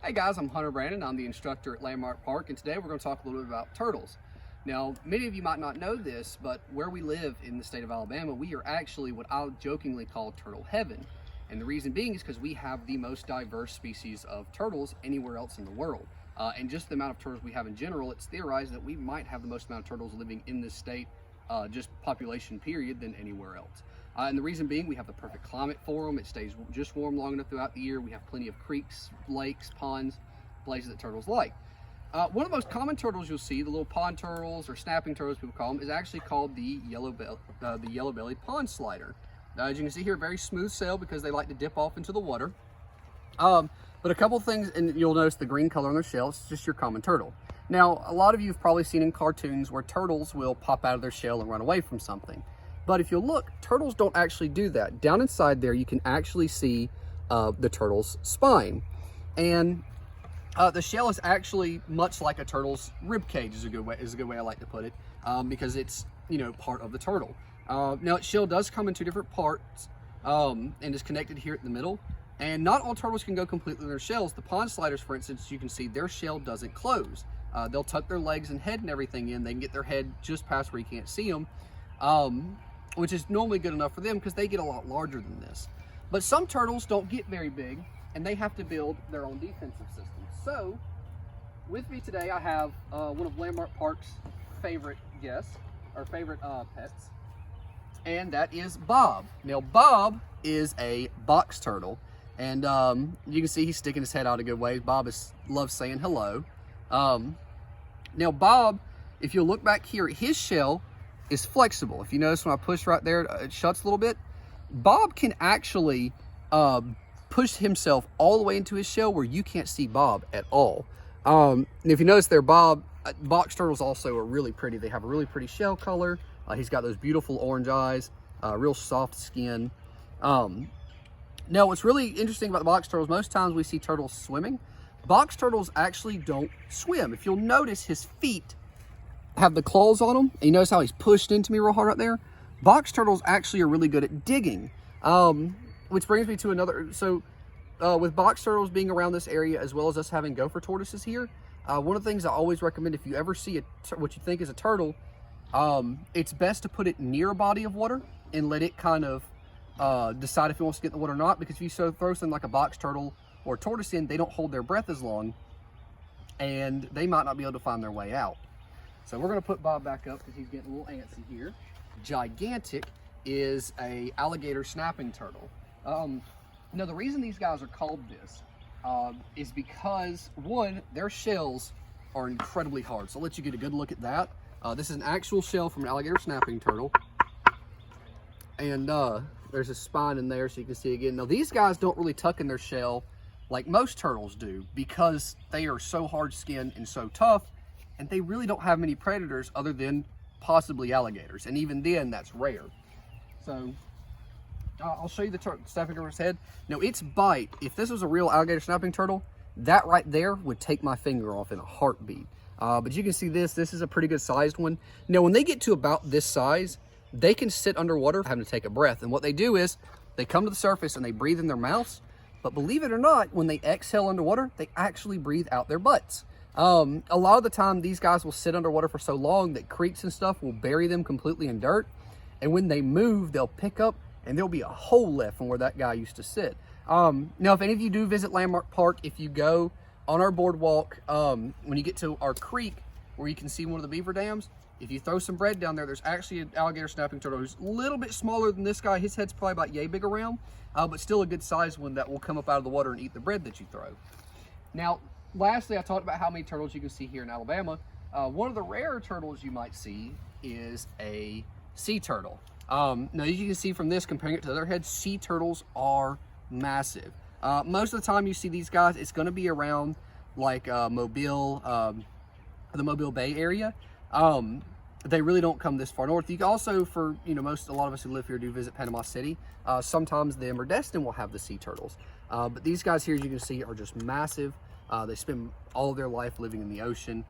Hey guys, I'm Hunter Brandon. I'm the instructor at Landmark Park, and today we're going to talk a little bit about turtles. Now, many of you might not know this, but where we live in the state of Alabama, we are actually what I'll jokingly call turtle heaven. And the reason being is because we have the most diverse species of turtles anywhere else in the world. And just the amount of turtles we have in general, it's theorized that we might have the most amount of turtles living in this state, just population period, than anywhere else. And the reason being, we have the perfect climate for them. It stays just warm long enough throughout the year. We have plenty of creeks, lakes, ponds, places that turtles like. One of the most common turtles you'll see, the little pond turtles or snapping turtles people call them, is actually called the yellow-bellied pond slider. As you can see here, very smooth sail because they like to dip off into the water. But a couple things, and you'll notice the green color on their shell, it's just your common turtle. Now, a lot of you have probably seen in cartoons where turtles will pop out of their shell and run away from something. But if you look, turtles don't actually do that. Down inside there, you can actually see the turtle's spine. And the shell is actually much like a turtle's rib cage, is a good way I like to put it, because it's, part of the turtle. Now, its shell does come in two different parts and is connected here at the middle. And not all turtles can go completely in their shells. The pond sliders, for instance, you can see their shell doesn't close. They'll tuck their legs and head and everything in. They can get their head just past where you can't see them. Which is normally good enough for them because they get a lot larger than this. But some turtles don't get very big and they have to build their own defensive system. So, with me today I have one of Landmark Park's favorite guests, or favorite pets, and that is Bob. Now, Bob is a box turtle, and you can see he's sticking his head out a good way. Bob loves saying hello. Now, Bob, if you look back here, his shell is flexible. If you notice when I push right there, it shuts a little bit. Bob can actually push himself all the way into his shell where you can't see Bob at all. And if you notice there, box turtles also are really pretty. They have a really pretty shell color. He's got those beautiful orange eyes, real soft skin. Now, what's really interesting about the box turtles, most times we see turtles swimming. Box turtles actually don't swim. If you'll notice, his feet have the claws on them, and you notice how he's pushed into me real hard right there. Box turtles actually are really good at digging, which brings me to another. So with box turtles being around this area, as well as us having gopher tortoises here, one of the things I always recommend, if you ever see what you think is a turtle, it's best to put it near a body of water and let it kind of decide if it wants to get in the water or not, because if you throw something like a box turtle or a tortoise in, they don't hold their breath as long and they might not be able to find their way out. So we're going to put Bob back up because he's getting a little antsy here. Gigantic is a alligator snapping turtle. Now, the reason these guys are called this is because, one, their shells are incredibly hard. So I'll let you get a good look at that. This is an actual shell from an alligator snapping turtle. And there's a spine in there so you can see again. Now, these guys don't really tuck in their shell like most turtles do because they are so hard-skinned and so tough. And they really don't have many predators other than possibly alligators. And even then, that's rare. So, I'll show you the snapping turtle's head. Now, its bite, if this was a real alligator snapping turtle, that right there would take my finger off in a heartbeat. But you can see this is a pretty good sized one. Now, when they get to about this size, they can sit underwater having to take a breath. And what they do is, they come to the surface and they breathe in their mouths. But believe it or not, when they exhale underwater, they actually breathe out their butts. A lot of the time these guys will sit underwater for so long that creeks and stuff will bury them completely in dirt, and when they move they'll pick up and there'll be a hole left from where that guy used to sit. Now, if any of you do visit Landmark Park, if you go on our boardwalk, when you get to our creek where you can see one of the beaver dams, if you throw some bread down there, there's actually an alligator snapping turtle who's a little bit smaller than this guy. His head's probably about yay big around, but still a good sized one that will come up out of the water and eat the bread that you throw. Now, lastly, I talked about how many turtles you can see here in Alabama. One of the rarer turtles you might see is a sea turtle. Now, you can see from this, comparing it to other heads, sea turtles are massive. Most of the time you see these guys, it's going to be around like Mobile, the Mobile Bay area. They really don't come this far north. You can also, for a lot of us who live here do visit Panama City. Sometimes them or Destin will have the sea turtles. But these guys here, as you can see, are just massive. They spend all of their life living in the ocean.